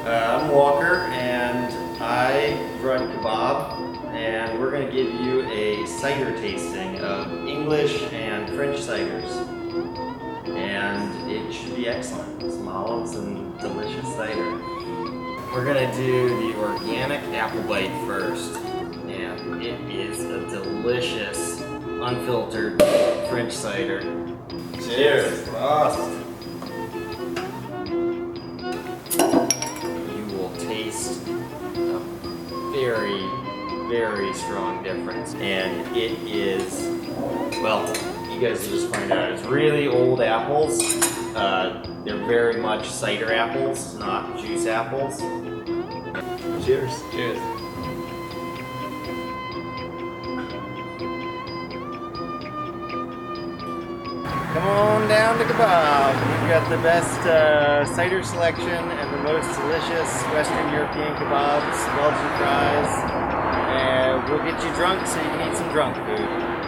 I'm Walker, and I run Kebab, and we're going to give you a cider tasting of English and French ciders. And it should be excellent. Some olives and delicious cider. We're going to do the organic apple bite first, and it is a delicious, unfiltered French cider. Cheers! Awesome. Taste a very, very strong difference, and it is, well, you guys will just find out. It's really old apples. They're very much cider apples, not juice apples. Cheers. Cheers. Come on down to Kebab. We've got the best cider selection and the most delicious Western European kebabs, Belgian fries, and we'll get you drunk so you can eat some drunk food.